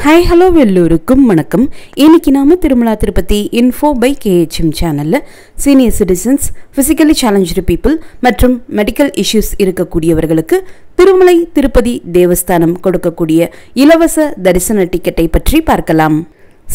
Hi, hello, எல்லோருக்கும் வணக்கம். இன்னைக்கு நாம Tirumala Tirupati info by KHM சேனல்ல senior citizens, physically challenged people மற்றும் medical issues இருக்கக்கூடியவர்களுக்கு திருமலை திருப்பதி தேவஸ்தானம் கொடுக்கக்கூடிய இலவச தரிசன டிக்கெட்டை பற்றி பார்க்கலாம்.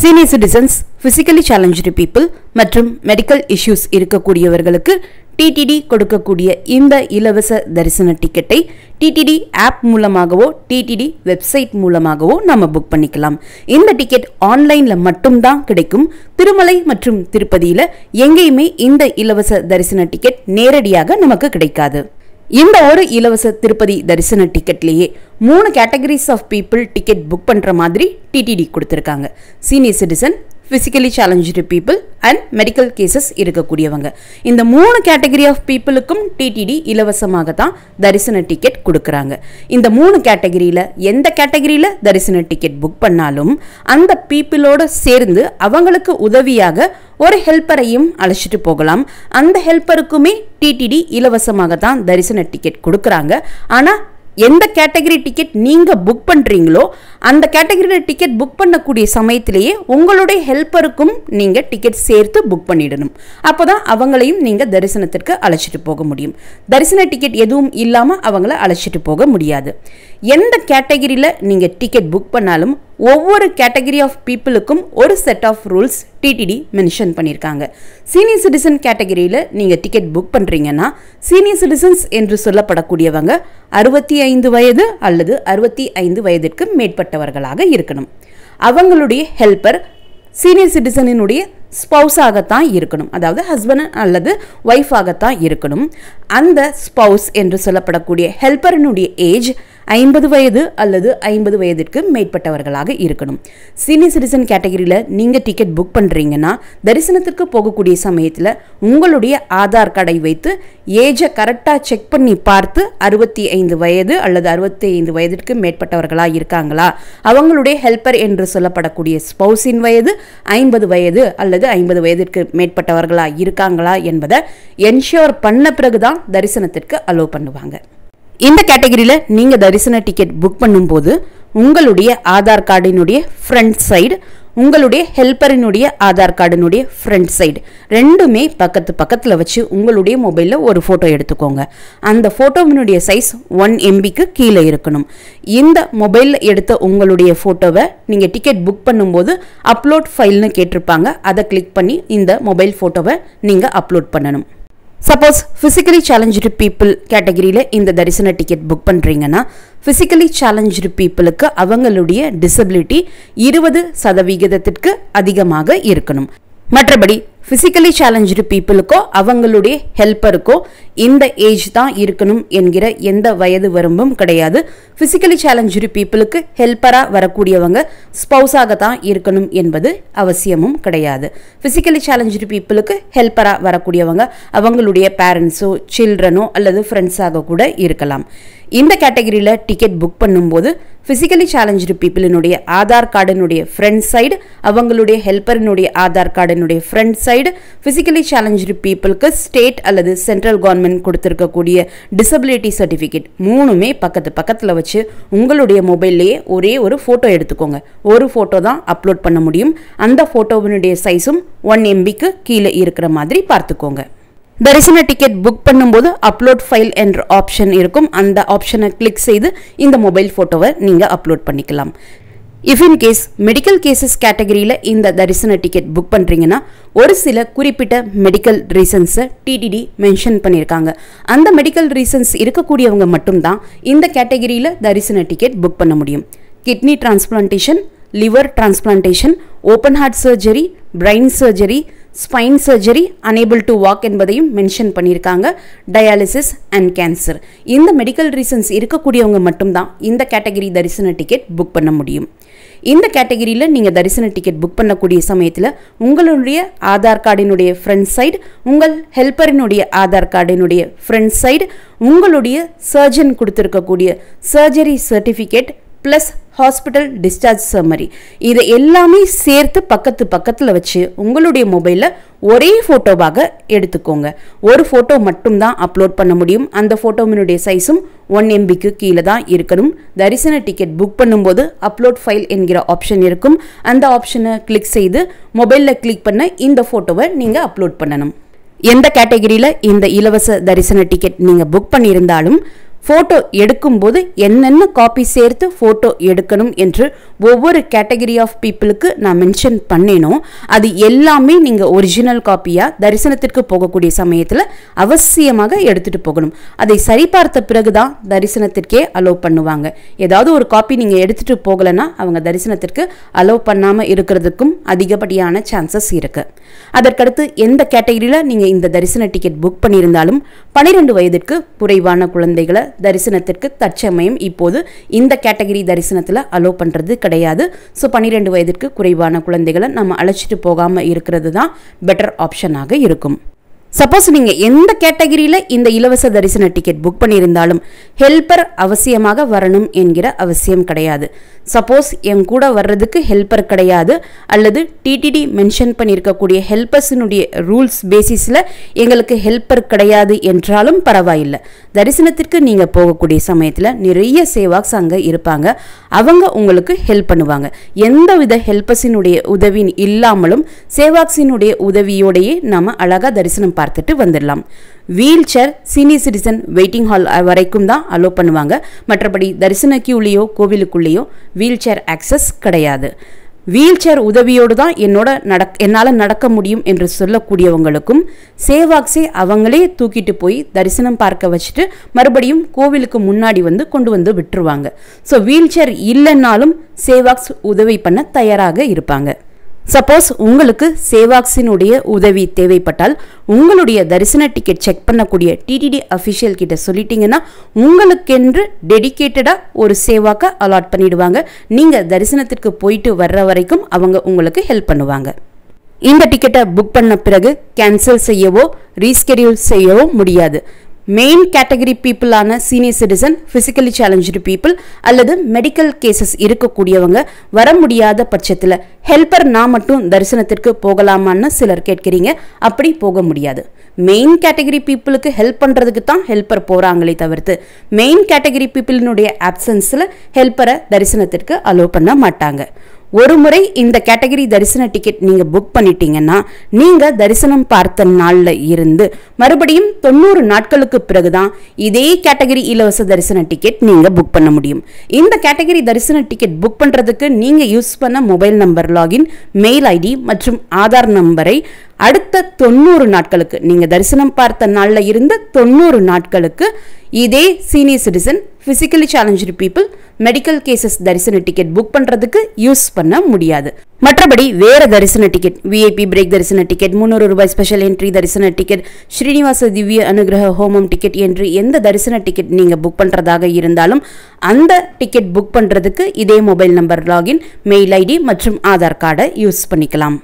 Senior citizens, physically challenged people மற்றும் medical issues இருக்கக்கூடியவர்களுக்கு TTD கொடுக்கக்கூடிய இந்த இலவச தரிசன டிக்கெட்டை TTD ஆப் மூலமாகவோ TTD வெப்சைட் மூலமாகவோ நாம புக் பண்ணிக்கலாம். இந்த டிக்கெட் ஆன்லைன்ல மட்டும்தான் கிடைக்கும். திருமலை மற்றும் திருப்பதியில எங்கேயுமே இந்த இலவச தரிசன டிக்கெட் நேரடியாக நமக்கு கிடைக்காது. இந்த ஒரு இலவச திருப்பதி தரிசன டிக்கெட்லேயே 3 categories of people ticket book பண்ற மாதிரி TTD கொடுத்திருக்காங்க. Senior citizen, physically challenged people and medical cases இருக்கக்கூடியவங்க. இந்த 3 கேட்டகரி ஆஃப் பீப்புளுக்கும் TTD இலவசமாக தான் தரிசன டிக்கெட் கொடுக்கறாங்க. இந்த 3 கேட்டகரியில எந்த கேட்டகரியில தரிசன டிக்கெட் புக் பண்ணாலும் அந்த பீப்புளோட சேர்ந்து அவங்களுக்கு உதவியாக ஒரு ஹெல்ப்பரையும் அழைச்சிட்டு போகலாம். அந்த ஹெல்ப்பருக்குமே TTD இலவசமாக தான் தரிசன டிக்கெட் கொடுக்கறாங்க. ஆனா எந்த கேட்டகரி டிக்கெட் நீங்க புக் பண்றீங்களோ அந்த கேட்டகரியில டிக்கெட் புக் பண்ணக்கூடிய சமயத்திலேயே உங்களுடைய ஹெல்ப்பருக்கும் நீங்க டிக்கெட் சேர்த்து புக் பண்ணிடணும். அப்போதான் அவங்களையும் நீங்க தரிசனத்திற்கு அழைச்சிட்டு போக முடியும். தரிசன டிக்கெட் எதுவும் இல்லாம அவங்கள அழைச்சிட்டு போக முடியாது. எந்த கேட்டகரியில நீங்க டிக்கெட் புக் பண்ணாலும் ஒவ்வொரு கேட்டகரி ஆஃப் பீப்புளுக்கும் ஒரு set of rules TTD mention பண்ணியிருக்காங்க. சீனியர் சிட்டிசன் கேட்டகரியில் நீங்கள் டிக்கெட் புக் பண்ணுறீங்கன்னா சீனியர் சிட்டிசன்ஸ் என்று சொல்லப்படக்கூடியவங்க 65 வயது அல்லது 65 வயதிற்கு மேற்பட்டவர்களாக இருக்கணும். அவங்களுடைய ஹெல்ப்பர் சீனியர் சிட்டிசனினுடைய ஸ்பவுஸாகத்தான் இருக்கணும். அதாவது ஹஸ்பண்ட் அல்லது ஒய்ஃபாகத்தான் இருக்கணும். அந்த ஸ்பவுஸ் என்று சொல்லப்படக்கூடிய ஹெல்ப்பரினுடைய ஏஜ் 50 வயது அல்லது 50 வயதிற்கு மேற்பட்டவர்களாக இருக்கணும். சீனியர் சிட்டிசன் கேட்டகரியில் நீங்கள் டிக்கெட் புக் பண்ணுறீங்கன்னா தரிசனத்திற்கு போகக்கூடிய சமயத்தில் உங்களுடைய ஆதார் கார்டை வைத்து ஏஜை கரெக்டாக செக் பண்ணி பார்த்து 65 வயது அல்லது 65 வயதிற்கு மேற்பட்டவர்களாக இருக்காங்களா, அவங்களுடைய ஹெல்ப்பர் என்று சொல்லப்படக்கூடிய ஸ்பவுஸின் வயது 50 வயது அல்லது 50 வயதிற்கு மேற்பட்டவர்களாக இருக்காங்களா என்பதை என்ஷூர் பண்ண பிறகுதான் தரிசனத்திற்கு அலோவ் பண்ணுவாங்க. இந்த கேட்டகரியில் நீங்கள் தரிசன டிக்கெட் புக் பண்ணும்போது உங்களுடைய ஆதார் கார்டினுடைய ஃப்ரண்ட் சைடு, உங்களுடைய ஹெல்ப்பரினுடைய ஆதார் கார்டினுடைய ஃப்ரண்ட் சைடு ரெண்டுமே பக்கத்தில் வச்சு உங்களுடைய மொபைலில் ஒரு ஃபோட்டோ எடுத்துக்கோங்க. அந்த ஃபோட்டோவினுடைய சைஸ் 1 MBக்கு கீழே இருக்கணும். இந்த மொபைலில் எடுத்த உங்களுடைய ஃபோட்டோவை நீங்கள் டிக்கெட் புக் பண்ணும்போது அப்லோட் ஃபைல்னு கேட்டிருப்பாங்க. அதை கிளிக் பண்ணி இந்த மொபைல் ஃபோட்டோவை நீங்கள் அப்லோட் பண்ணணும். சப்போஸ் ஃபிசிக்கலி சேலஞ்சு பீப்புள் கேட்டகரியில் இந்த தரிசன டிக்கெட் புக் பண்ணுறீங்கன்னா ஃபிசிக்கலி சேலஞ்சு பீப்புளுக்கு அவங்களுடைய டிசபிலிட்டி 20% அதிகமாக இருக்கணும். மற்றபடி ஃபிசிக்கலி சேலஞ்சு பீப்புளுக்கோ அவங்களுடைய ஹெல்ப்பருக்கோ இந்த ஏஜ் தான் இருக்கணும் என்கிற எந்த வயது வரம்பும் கிடையாது. ஃபிசிக்கலி சேலஞ்சு பீப்புளுக்கு ஹெல்ப்பராக வரக்கூடியவங்க ஸ்பவுஸாக தான் இருக்கணும் என்பது அவசியமும் கிடையாது. ஃபிசிக்கலி சேலஞ்சு பீப்புளுக்கு ஹெல்ப்பராக வரக்கூடியவங்க அவங்களுடைய பேரண்ட்ஸோ சில்ட்ரனோ அல்லது ஃப்ரெண்ட்ஸாக கூட இருக்கலாம். இந்த கேட்டகரியில் டிக்கெட் புக் பண்ணும்போது ஃபிசிக்கலி சேலஞ்சு பீப்புளினுடைய ஆதார் கார்டினுடைய ஃப்ரண்ட் சைடு, அவங்களுடைய ஹெல்ப்பரினுடைய ஆதார் கார்டினுடைய ஃப்ரண்ட் சைடு, ஃபிசிக்கலி சேலஞ்சு பீப்புளுக்கு ஸ்டேட் அல்லது சென்ட்ரல் கவர்மெண்ட் கொடுத்துருக்கக்கூடிய டிசபிலிட்டி சர்டிஃபிகேட் மூணுமே பக்கத்தில் வச்சு உங்களுடைய மொபைல்லையே ஒரே ஒரு ஃபோட்டோ எடுத்துக்கோங்க. ஒரு ஃபோட்டோ தான் அப்லோட் பண்ண முடியும். அந்த ஃபோட்டோவினுடைய சைஸும் 1 MBக்கு கீழே இருக்கிற மாதிரி பார்த்துக்கோங்க. தரிசன டிக்கெட் புக் பண்ணும்போது அப்லோட் ஃபைல் என்ற ஆப்ஷன் இருக்கும். அந்த ஆப்ஷனை கிளிக் செய்து இந்த மொபைல் ஃபோட்டோவை நீங்கள் அப்லோட் பண்ணிக்கலாம். If in case medical cases கேட்டகரியில் இந்த தரிசன டிக்கெட் புக் பண்ணுறீங்கன்னா ஒரு சில குறிப்பிட்ட மெடிக்கல் ரீசன்ஸை TTD மென்ஷன் பண்ணியிருக்காங்க. அந்த மெடிக்கல் ரீசன்ஸ் இருக்கக்கூடியவங்க மட்டும்தான் இந்த கேட்டகரியில் தரிசன டிக்கெட் புக் பண்ண முடியும். Kidney transplantation, liver transplantation, open heart surgery, brain surgery, spine surgery, unable to walk என்பதையும் மென்ஷன் பண்ணியிருக்காங்க. டயாலிசிஸ் அண்ட் கேன்சர், இந்த மெடிக்கல் ரீசன்ஸ் இருக்கக்கூடியவங்க மட்டும்தான் இந்த கேட்டகரி தரிசன டிக்கெட் புக் பண்ண முடியும். இந்த கேட்டகரியில் நீங்கள் தரிசன டிக்கெட் புக் பண்ணக்கூடிய சமயத்தில் உங்களுடைய ஆதார் கார்டினுடைய ஃப்ரண்ட் சைடு, உங்கள் ஹெல்ப்பரினுடைய ஆதார் கார்டினுடைய ஃப்ரண்ட் சைடு, உங்களுடைய சர்ஜன் கொடுத்துருக்கக்கூடிய surgery certificate plus hospital discharge summary, இதை எல்லாமே சேர்த்து பக்கத்தில் வச்சு உங்களுடைய மொபைலில் ஒரே ஃபோட்டோவாக எடுத்துக்கோங்க. ஒரு ஃபோட்டோ மட்டும்தான் அப்லோட் பண்ண முடியும். அந்த ஃபோட்டோவினுடைய சைஸும் 1 MBக்கு கீழே தான் இருக்கணும். தரிசன டிக்கெட் புக் பண்ணும்போது அப்லோட் ஃபைல் என்கிற ஆப்ஷன் இருக்கும். அந்த ஆப்ஷனை கிளிக் செய்து மொபைலில் கிளிக் பண்ண இந்த ஃபோட்டோவை நீங்கள் அப்லோட் பண்ணணும். எந்த கேட்டகரியில் இந்த இலவச தரிசன டிக்கெட் நீங்கள் புக் பண்ணியிருந்தாலும் ஃபோட்டோ எடுக்கும்போது என்னென்ன காப்பி சேர்த்து ஃபோட்டோ எடுக்கணும் என்று ஒவ்வொரு கேட்டகரி ஆஃப் பீப்புளுக்கு நான் மென்ஷன் பண்ணினோம். அது எல்லாமே நீங்கள் ஒரிஜினல் காப்பியாக தரிசனத்திற்கு போகக்கூடிய சமயத்தில் அவசியமாக எடுத்துகிட்டு போகணும். அதை சரிபார்த்த பிறகு தான் தரிசனத்திற்கே அலோவ் பண்ணுவாங்க. ஏதாவது ஒரு காப்பி நீங்கள் எடுத்துகிட்டு போகலைன்னா அவங்க தரிசனத்திற்கு அலோவ் பண்ணாமல் இருக்கிறதுக்கும் அதிகப்படியான சான்சஸ் இருக்குது. அதற்கடுத்து எந்த கேட்டகரியில் நீங்கள் இந்த தரிசன டிக்கெட் புக் பண்ணியிருந்தாலும் 12 வயதிற்கு குறைவான குழந்தைகளை தரிசனத்திற்கு தற்சமயம் இப்போது இந்த கேட்டகரி தரிசனத்தில் அலோவ் பண்ணுறது கிடையாது. ஸோ 12 வயதிற்கு குறைவான குழந்தைகளை நம்ம அழைச்சிட்டு போகாமல் இருக்கிறது தான் பெட்டர் ஆப்ஷனாக இருக்கும். சப்போஸ் நீங்கள் எந்த கேட்டகரியில் இந்த இலவச தரிசன டிக்கெட் புக் பண்ணியிருந்தாலும் ஹெல்ப்பர் அவசியமாக வரணும் என்கிற அவசியம் கிடையாது. சப்போஸ் என் கூட வர்றதுக்கு ஹெல்ப்பர் கிடையாது அல்லது டிடிடி மென்ஷன் பண்ணியிருக்கக்கூடிய ஹெல்ப்பர்ஸினுடைய ரூல்ஸ் பேசிஸில் எங்களுக்கு ஹெல்ப்பர் கிடையாது என்றாலும் பரவாயில்லை. தரிசனத்திற்கு நீங்கள் போகக்கூடிய சமயத்தில் நிறைய சேவாக்ஸ் அங்கே இருப்பாங்க. அவங்க உங்களுக்கு ஹெல்ப் பண்ணுவாங்க. எந்தவித ஹெல்ப்பர்ஸினுடைய உதவி இல்லாமலும் சேவாக்ஸினுடைய உதவியோடையே நம்ம அழகாக தரிசனம் பார்த்துட்டு வந்துடலாம். Wheelchair senior citizen waiting hall வரைக்கும் தான் அலோவ் பண்ணுவாங்க. மற்றபடி தரிசன கியூலேயோ கோவிலுக்குள்ளேயோ வீல் சேர் ஆக்சஸ் கிடையாது. வீல் சேர் உதவியோடு தான் என்னால் நடக்க முடியும் என்று சொல்லக்கூடியவங்களுக்கும் சேவாக்ஸே அவங்களே தூக்கிட்டு போய் தரிசனம் பார்க்க வச்சுட்டு மறுபடியும் கோவிலுக்கு முன்னாடி கொண்டு வந்து விட்டுருவாங்க. ஸோ வீல் சேர் இல்லைன்னாலும் சேவாக்ஸ் உதவி பண்ண தயாராக இருப்பாங்க. சப்போஸ் உங்களுக்கு சேவாக்ஸினுடைய உதவி தேவைப்பட்டால் உங்களுடைய தரிசன டிக்கெட் செக் பண்ணக்கூடிய டிடிடி அஃபிஷியல் கிட்ட சொல்லிட்டீங்கன்னா உங்களுக்கென்று டெடிகேட்டடாக ஒரு சேவாக்க அலாட் பண்ணிடுவாங்க. நீங்கள் தரிசனத்திற்கு போயிட்டு வர்ற வரைக்கும் அவங்க உங்களுக்கு ஹெல்ப் பண்ணுவாங்க. இந்த டிக்கெட்டை புக் பண்ண பிறகு கேன்சல் செய்யவோ ரீஸ்கெடியூல் செய்யவோ முடியாது. மெயின் கேட்டகரி பீப்புளான senior citizen, physically challenge people அல்லது மெடிக்கல் கேசஸ் இருக்கக்கூடியவங்க வர முடியாத பட்சத்தில் ஹெல்ப்பர் நான் மட்டும் தரிசனத்திற்கு போகலாமான்னு சிலர் கேட்கிறீங்க. அப்படி போக முடியாது. மெயின் கேட்டகரி பீப்புளுக்கு ஹெல்ப் பண்ணுறதுக்கு தான் ஹெல்ப்பர் போகிறாங்களே தவிர்த்து மெயின் கேட்டகரி பீப்புளினுடைய ஆப்சன்ஸில் ஹெல்ப்பரை தரிசனத்திற்கு அலோவ் பண்ண மாட்டாங்க. ஒரு முறை இந்த கேட்டகரி தரிசன டிக்கெட் நீங்கள் புக் பண்ணிட்டீங்கன்னா நீங்கள் தரிசனம் பார்த்த நாளில் இருந்து மறுபடியும் 90 நாட்களுக்கு பிறகுதான் இதே கேட்டகரி இலவச தரிசன டிக்கெட் நீங்கள் புக் பண்ண முடியும். இந்த கேட்டகரி தரிசன டிக்கெட் புக் பண்ணுறதுக்கு நீங்கள் யூஸ் பண்ண mobile number, login, mail ID மற்றும் ஆதார் நம்பரை அடுத்த 90 நாட்களுக்கு நீங்கள் தரிசனம் பார்த்த நாளில் இருந்து 90 நாட்களுக்கு இதே senior citizen, physically challenge people, medical cases தரிசன டிக்கெட் புக் பண்ணுறதுக்கு யூஸ் பண்ண முடியாது. மற்றபடி வேற தரிசன டிக்கெட், விஐபி பிரேக் தரிசன டிக்கெட், 300 ரூபாய் ஸ்பெஷல் என்ட்ரி தரிசன டிக்கெட், ஸ்ரீனிவாச திவ்ய அனுகிரக ஹோமம் டிக்கெட் என்று எந்த தரிசன டிக்கெட் நீங்கள் புக் பண்ணுறதாக இருந்தாலும் அந்த டிக்கெட் புக் பண்ணுறதுக்கு இதே mobile number, login, mail ID மற்றும் ஆதார் கார்டை யூஸ் பண்ணிக்கலாம்.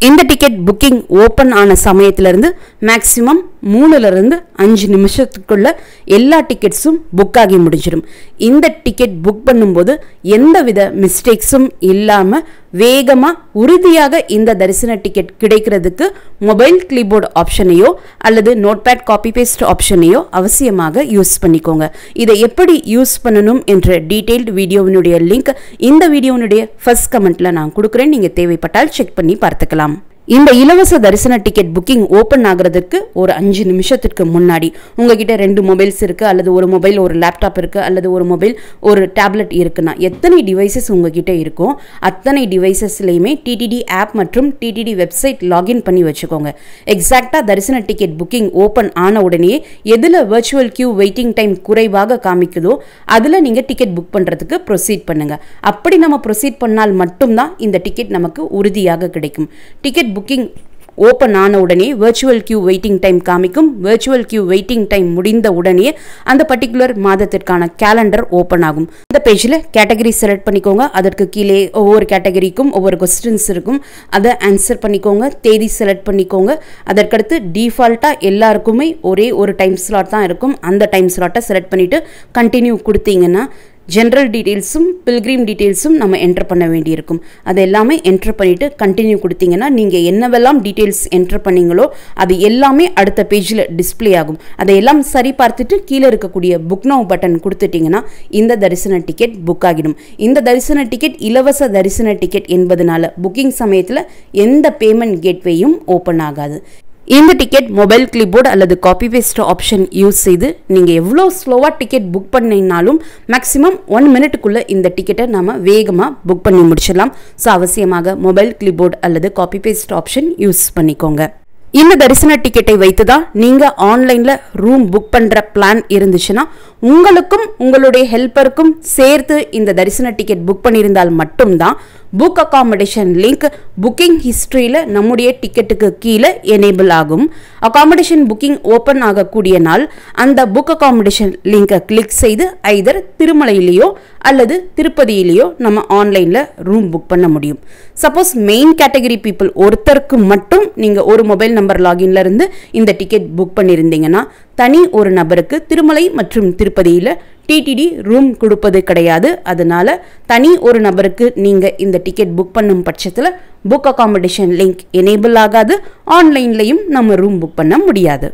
இந்த டிக்கெட் புக்கிங் ஓப்பன் ஆன சமயத்திலிருந்து மேக்ஸிமம் 3லிருந்து 5 நிமிஷத்துக்குள்ள எல்லா டிக்கெட்ஸும் புக் ஆகி முடிஞ்சிடும். இந்த டிக்கெட் புக் பண்ணும்போது எந்தவித மிஸ்டேக்ஸும் இல்லாமல் வேகமாக உறுதியாக இந்த தரிசன டிக்கெட் கிடைக்கிறதுக்கு மொபைல் கிளிபோர்டு ஆப்ஷனையோ அல்லது நோட்பேட் காப்பி பேஸ்ட் ஆப்ஷனையோ அவசியமாக யூஸ் பண்ணிக்கோங்க. இதை எப்படி யூஸ் பண்ணணும் என்ற டீட்டெயில்டு வீடியோவினுடைய லிங்க் இந்த வீடியோனுடைய ஃபர்ஸ்ட் கமெண்ட்ல நான் கொடுக்குறேன். நீங்கள் தேவைப்பட்டால் செக் பண்ணி பார்த்துக்கலாம். இந்த இலவச தரிசன டிக்கெட் புக்கிங் ஓப்பன் ஆகிறதுக்கு ஒரு 5 நிமிஷத்துக்கு முன்னாடி உங்ககிட்ட 2 மொபைல்ஸ் இருக்குது அல்லது ஒரு மொபைல், ஒரு லேப்டாப் இருக்குது அல்லது ஒரு மொபைல், ஒரு டேப்லெட் இருக்குன்னா எத்தனை டிவைசஸ் உங்ககிட்ட இருக்கோ அத்தனை டிவைசஸ்லையுமே டிடிடி ஆப் மற்றும் டிடிடி வெப்சைட் லாகின் பண்ணி வச்சுக்கோங்க. எக்ஸாக்டாக தரிசன டிக்கெட் புக்கிங் ஓப்பன் ஆன உடனே எதில் வர்ச்சுவல் கியூ வெயிட்டிங் டைம் குறைவாக காமிக்குதோ அதில் நீங்கள் டிக்கெட் புக் பண்ணுறதுக்கு ப்ரொசீட் பண்ணுங்கள். அப்படி நம்ம ப்ரொசீட் பண்ணால் மட்டும்தான் இந்த டிக்கெட் நமக்கு உறுதியாக கிடைக்கும். டிக்கெட் புக்கிங் ஓப்பன் ஆன உடனே வர்ச்சுவல் கியூ வெயிட்டிங் டைம் காமிக்கும். வர்ச்சுவல் கியூ வெயிட்டிங் டைம் முடிந்த உடனே அந்த பர்டிகுலர் மாதத்திற்கான கேலண்டர் ஓப்பன் ஆகும். அந்த பேஜில் கேட்டகரி செலக்ட் பண்ணிக்கோங்க. அதற்கு கீழே ஒவ்வொரு கேட்டகரிக்கும் ஒவ்வொரு கொஸ்டின்ஸ் இருக்கும். அதை ஆன்சர் பண்ணிக்கோங்க. தேதி செலக்ட் பண்ணிக்கோங்க. அதற்கடுத்து டிஃபால்ட்டாக எல்லாருக்குமே ஒரே ஒரு டைம் ஸ்லாட் தான் இருக்கும். அந்த டைம் ஸ்லாட்டை செலக்ட் பண்ணிவிட்டு கண்டினியூ கொடுத்தீங்கன்னா ஜென்ரல் டீட்டெயில்ஸும் பில்கிரிம் டீட்டெயில்ஸும் நம்ம என்டர் பண்ண வேண்டியிருக்கும். அது எல்லாமே என்டர் பண்ணிவிட்டு கண்டினியூ கொடுத்தீங்கன்னா நீங்கள் என்னவெல்லாம் டீட்டெயில்ஸ் என்டர் பண்ணீங்களோ அது எல்லாமே அடுத்த பேஜில் டிஸ்பிளே ஆகும். அதையெல்லாம் சரி பார்த்துட்டு கீழே இருக்கக்கூடிய புக் நவ் பட்டன் கொடுத்துட்டிங்கன்னா இந்த தரிசன டிக்கெட் புக் ஆகிடும். இந்த தரிசன டிக்கெட் இலவச தரிசன டிக்கெட் என்பதனால புக்கிங் சமயத்தில் எந்த பேமெண்ட் கேட்வேயும் ஓப்பன் ஆகாது. இந்த டிக்கெட் மொபைல் கிளிப்போர்டு அல்லது காப்பி பேஸ்ட் ஆப்ஷன் யூஸ் செய்து நீங்கள் எவ்வளோ ஸ்லோவாக டிக்கெட் புக் பண்ணினாலும் மேக்ஸிமம் 1 மினிட்டுக்குள்ளே இந்த டிக்கெட்டை நம்ம வேகமாக புக் பண்ணி முடிச்சிடலாம். ஸோ அவசியமாக மொபைல் கிளிப்போர்டு அல்லது காப்பி பேஸ்ட் ஆப்ஷன் யூஸ் பண்ணிக்கோங்க. இந்த தரிசன டிக்கெட்டை வைத்து தான் நீங்கள் ஆன்லைனில் ரூம் புக் பண்ணுற பிளான் இருந்துச்சுன்னா உங்களுக்கும் உங்களுடைய ஹெல்ப்பருக்கும் சேர்த்து இந்த தரிசன டிக்கெட் புக் பண்ணியிருந்தால் மட்டும்தான் புக் அகாமடேஷன் லிங்க் புக்கிங் ஹிஸ்ட்ரியில் நம்முடைய டிக்கெட்டுக்கு கீழே எனேபிள் ஆகும். அகாமடேஷன் புக்கிங் ஓப்பன் ஆகக்கூடிய நாள் அந்த புக் அகாமடேஷன் லிங்கை கிளிக் செய்து ஐதர் திருமலையிலேயோ அல்லது திருப்பதியிலேயோ நம்ம ஆன்லைனில் ரூம் புக் பண்ண முடியும். சப்போஸ் மெயின் கேட்டகரி பீப்புள் ஒருத்தருக்கு மட்டும் நீங்கள் ஒரு மொபைல் நம்பர் லாகின்ல இருந்து இந்த டிக்கெட் புக் பண்ணியிருந்தீங்கன்னா தனி ஒரு நபருக்கு திருமலை மற்றும் திருப்பதியில் டிடிடி ரூம் கொடுப்பது கிடையாது. அதனால தனி ஒரு நபருக்கு நீங்கள் இந்த டிக்கெட் புக் பண்ணும் பட்சத்தில் புக் அகாமடேஷன் லிங்க் எனேபிள் ஆகாது. ஆன்லைன்லையும் நம்ம ரூம் புக் பண்ண முடியாது.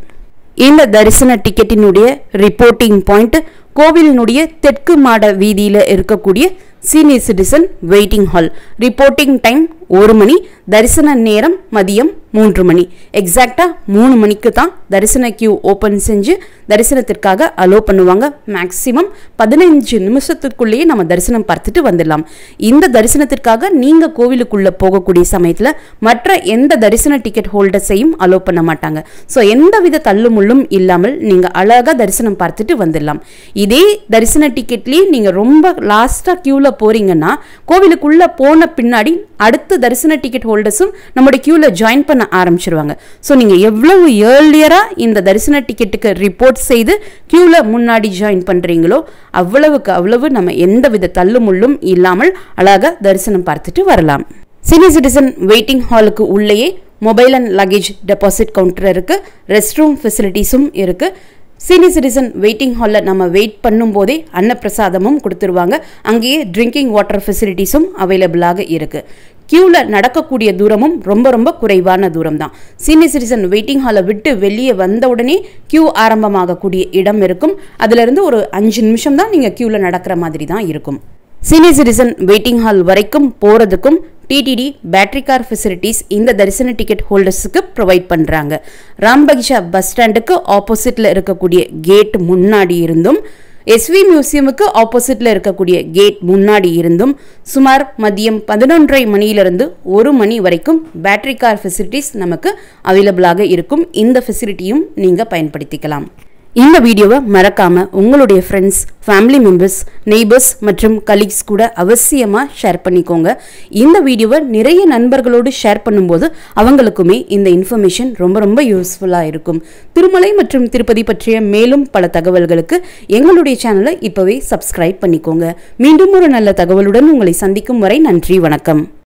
இந்த தரிசன டிக்கெட்டினுடைய ரிப்போர்ட்டிங் பாயிண்ட் கோவிலினுடைய தெற்கு மாட வீதியில் இருக்கக்கூடிய senior citizen waiting hall. Reporting time 1 மணி, தரிசன நேரம் மதியம் 3 மணி. எக்ஸாக்டாக 3 மணிக்கு தான் தரிசன கியூ ஓப்பன் செஞ்சு தரிசனத்திற்காக அலோ பண்ணுவாங்க. மேக்ஸிமம் 15 நிமிஷத்துக்குள்ளேயே நம்ம தரிசனம் பார்த்துட்டு வந்துடலாம். இந்த தரிசனத்திற்காக நீங்கள் கோவிலுக்குள்ளே போகக்கூடிய சமயத்தில் மற்ற எந்த தரிசன டிக்கெட் ஹோல்டர்ஸையும் அலோ பண்ண மாட்டாங்க. ஸோ எந்தவித தள்ளுமுள்ளும் இல்லாமல் நீங்கள் அழகாக தரிசனம் பார்த்துட்டு வந்துடலாம். இதே தரிசன டிக்கெட்லேயே நீங்கள் ரொம்ப லாஸ்ட்டாக கியூவில் போறீங்கன்னா கோவிலுக்குள்ளே போன பின்னாடி அடுத்த தரிசன டிக்கெட் ஹோல்டர்ஸும் நம்முடைய கியூவில் ஜாயின் பண்ண ஆரம்பிச்சிருவாங்க. ஸோ நீங்கள் எவ்வளவு ஏர்லியராக இந்த தரிசன டிக்கெட்டுக்கு ரிப்போர்ட் செய்து கியூவில் முன்னாடி ஜாயின் பண்ணுறீங்களோ அவ்வளவுக்கு அவ்வளவு நம்ம எந்தவித தள்ளுமுள்ளும் இல்லாமல் அழகாக தரிசனம் பார்த்துட்டு வரலாம். சீனியர் சிட்டிசன் வெயிட்டிங் ஹாலுக்கு உள்ளேயே mobile and luggage deposit counter இருக்குது. ரெஸ்ட் ரூம் ஃபெசிலிட்டிஸும் இருக்குது. சீனியர் சிட்டிசன் வெயிட்டிங் ஹாலில் நம்ம வெயிட் பண்ணும்போதே அன்னப்பிரசாதமும் கொடுத்துருவாங்க. அங்கேயே ட்ரிங்கிங் வாட்டர் ஃபெசிலிட்டிஸும் அவைலபிளாக இருக்குது. கியூவில் நடக்கக்கூடிய தூரமும் ரொம்ப ரொம்ப குறைவான தூரம் தான். சீனியர் சிட்டிசன் வெயிட்டிங் ஹாலை விட்டு வெளியே வந்த உடனே கியூ ஆரம்பமாகக்கூடிய இடம் இருக்கும். அதிலிருந்து ஒரு 5 நிமிஷம் தான் நீங்கள் கியூவில் நடக்கிற மாதிரி தான் இருக்கும். சீனியர் சிட்டிசன் வெயிட்டிங் ஹால் வரைக்கும் போகிறதுக்கும் டிடிடி பேட்டரி கார் ஃபெசிலிட்டிஸ் இந்த தரிசன டிக்கெட் ஹோல்டர்ஸுக்கு ப்ரொவைட் பண்ணுறாங்க. ராம்பகிஷா பஸ் ஸ்டாண்டுக்கு ஆப்போசிட்டில் இருக்கக்கூடிய கேட் முன்னாடி இருந்தும் எஸ்வி மியூசியமுக்கு ஆப்போசிட்டில் இருக்கக்கூடிய கேட் முன்னாடி இருந்தும் சுமார் மதியம் 11:30 மணியிலிருந்து 1 மணி வரைக்கும் பேட்டரி கார் ஃபெசிலிட்டிஸ் நமக்கு அவைலபிளாக இருக்கும். இந்த ஃபெசிலிட்டியும் நீங்கள் பயன்படுத்திக்கலாம். இந்த வீடியோவை மறக்காமல் உங்களுடைய ஃப்ரெண்ட்ஸ், ஃபேமிலி மெம்பர்ஸ், நெய்பர்ஸ் மற்றும் கலீக்ஸ் கூட அவசியமாக ஷேர் பண்ணிக்கோங்க. இந்த வீடியோவை நிறைய நண்பர்களோடு ஷேர் பண்ணும்போது அவங்களுக்குமே இந்த இன்ஃபர்மேஷன் ரொம்ப ரொம்ப யூஸ்ஃபுல்லாக இருக்கும். திருமலை மற்றும் திருப்பதி பற்றிய மேலும் பல தகவல்களுக்கு எங்களுடைய சேனலை இப்போவே சப்ஸ்கிரைப் பண்ணிக்கோங்க. மீண்டும் ஒரு நல்ல தகவலுடன் உங்களை சந்திக்கும் வரை நன்றி, வணக்கம்.